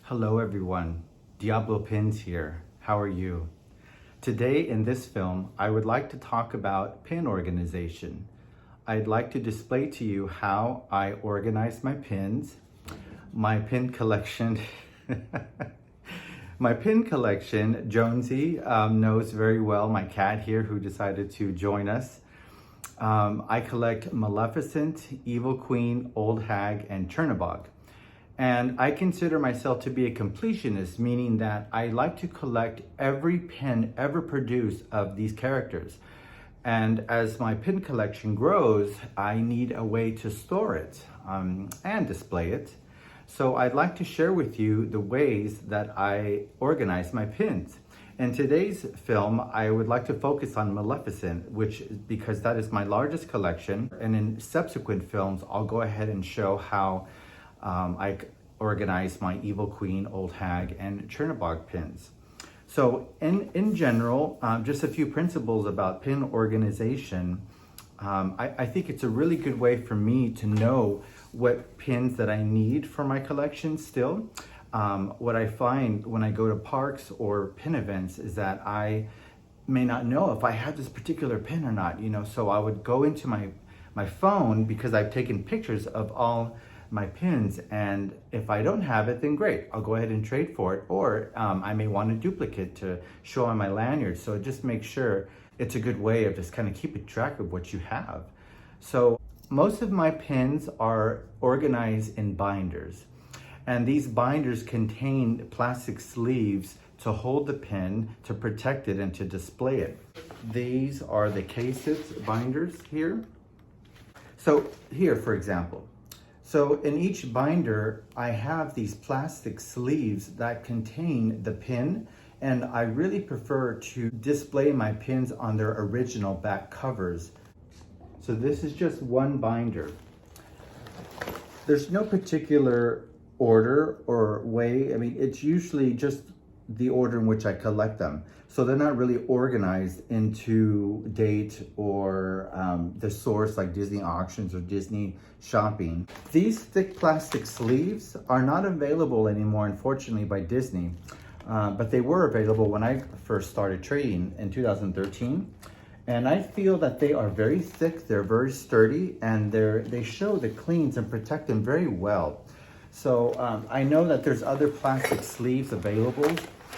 Hello everyone, Diablo Pins here. How are you? Today in this film, I would like to talk about pin organization. I'd like to display to you how I organize my pins, my pin collection. My pin collection, Jonesy knows very well, my cat here who decided to join us. I collect Maleficent, Evil Queen, Old Hag, and Chernabog. And I consider myself to be a completionist, meaning that I like to collect every pin ever produced of these characters. And as my pin collection grows, I need a way to store it and display it. So I'd like to share with you the ways that I organize my pins. In today's film, I would like to focus on Maleficent, because that is my largest collection. And in subsequent films, I'll go ahead and show how I organize my Evil Queen, Old Hag, and Chernabog pins. So in general, just a few principles about pin organization. I think it's a really good way for me to know what pins that I need for my collection still. What I find when I go to parks or pin events is that I may not know if I have this particular pin or not, so I would go into my phone because I've taken pictures of all my pins, and if I don't have it, then great, I'll go ahead and trade for it, or I may want a duplicate to show on my lanyard. So just make sure it's a good way of just kind of keeping track of what you have. So most of my pins are organized in binders, and these binders contain plastic sleeves to hold the pin, to protect it, and to display it. These are the cases binders here. So here, for example, so in each binder, I have these plastic sleeves that contain the pin, and I really prefer to display my pins on their original back covers. So this is just one binder. There's no particular order or way. I mean, it's usually just the order in which I collect them. So they're not really organized into date or the source like Disney auctions or Disney shopping. These thick plastic sleeves are not available anymore, unfortunately, by Disney. But they were available when I first started trading in 2013. And I feel that they are very thick, they're very sturdy, and they show the cleans and protect them very well. So I know that there's other plastic sleeves available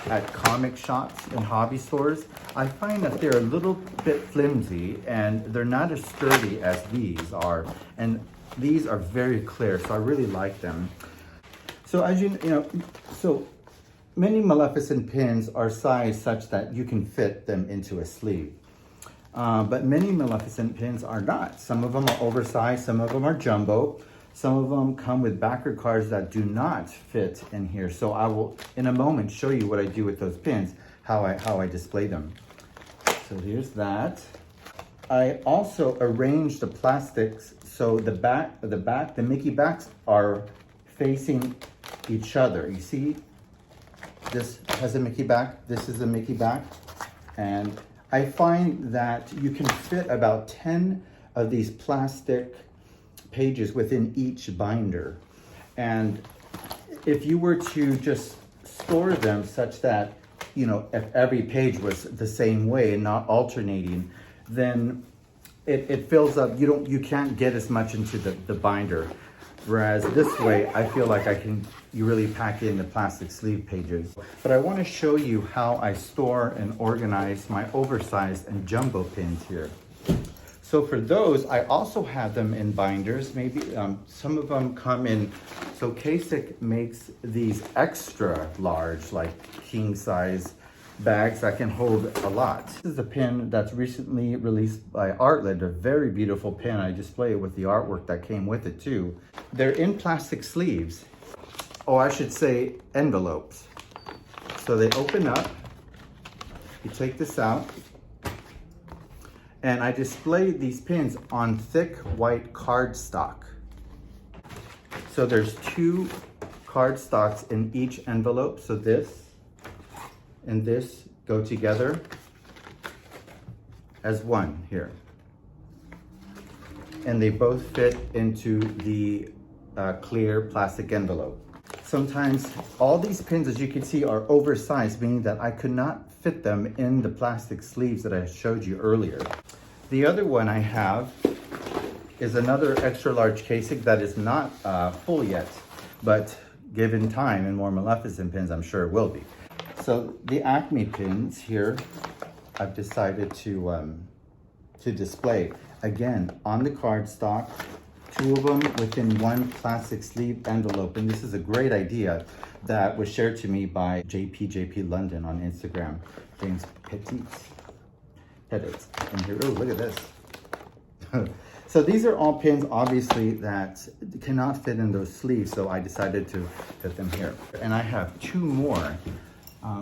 at comic shops and hobby stores. I find that they're a little bit flimsy and they're not as sturdy as these are. And these are very clear, so I really like them. So as you know, so many Maleficent pins are sized such that you can fit them into a sleeve. But many Maleficent pins are not. Some of them are oversized, some of them are jumbo. Some of them come with backer cards that do not fit in here. So I will, in a moment, show you what I do with those pins, how I display them. So here's that. I also arrange the plastics so the Mickey backs are facing each other. You see, this has a Mickey back, this is a Mickey back, and I find that you can fit about 10 of these plastic pages within each binder. And if you were to just store them such that, if every page was the same way and not alternating, then it fills up. You can't get as much into the binder. Whereas this way, I feel like you really pack in the plastic sleeve pages. But I want to show you how I store and organize my oversized and jumbo pins here. So for those, I also have them in binders. Maybe some of them come in. So Kasich makes these extra large, like king size bags that can hold a lot. This is a pin that's recently released by Artlet, a very beautiful pin. I display it with the artwork that came with it too. They're in plastic sleeves, or I should say envelopes. So they open up, you take this out, and I display these pins on thick white cardstock. So there's 2 cardstocks in each envelope. So this and this go together as one here. And they both fit into the clear plastic envelope. Sometimes all these pins, as you can see, are oversized, meaning that I could not fit them in the plastic sleeves that I showed you earlier. The other one I have is another extra large casing that is not full yet, but given time and more Maleficent pins, I'm sure it will be. So the Acme pins here, I've decided to display. Again, on the cardstock, 2 of them within one plastic sleeve envelope. And this is a great idea that was shared to me by JP London on Instagram, James Petit. And here, oh, look at this. So these are all pins, obviously, that cannot fit in those sleeves, so I decided to fit them here. And I have 2 more.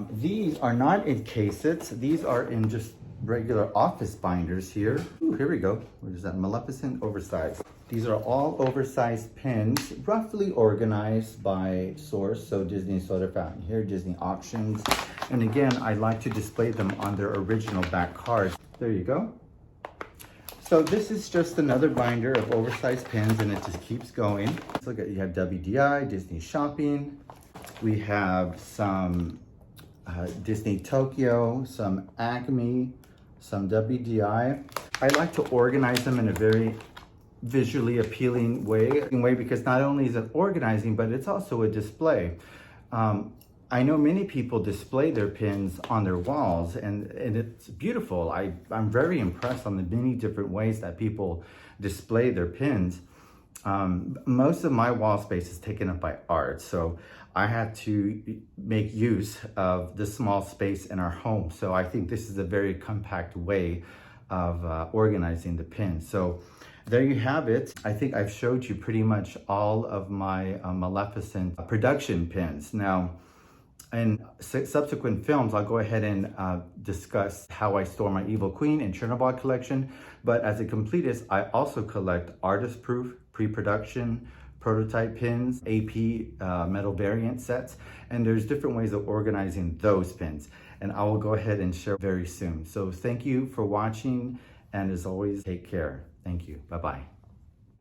These are not in casets. These are in just regular office binders here. Ooh, here we go. What is that? Maleficent oversized. These are all oversized pins, roughly organized by source. So Disney Soda Fountain here, Disney Auctions. And again, I like to display them on their original back cards. There you go. So this is just another binder of oversized pins, and it just keeps going. Let's look at, you have WDI, Disney Shopping. We have some Disney Tokyo, some Acme, some WDI. I like to organize them in a very visually appealing way because not only is it organizing, but it's also a display. I know many people display their pins on their walls, and it's beautiful. I'm very impressed on the many different ways that people display their pins. Most of my wall space is taken up by art, so I had to make use of the small space in our home. So I think this is a very compact way of organizing the pins. So there you have it. I think I've showed you pretty much all of my Maleficent production pins. Now, in subsequent films, I'll go ahead and discuss how I store my Evil Queen and Chernobog collection. But as a completist, I also collect artist-proof, pre-production, prototype pins, AP metal variant sets, and there's different ways of organizing those pins. And I will go ahead and share very soon. So thank you for watching, and as always, take care. Thank you. Bye-bye.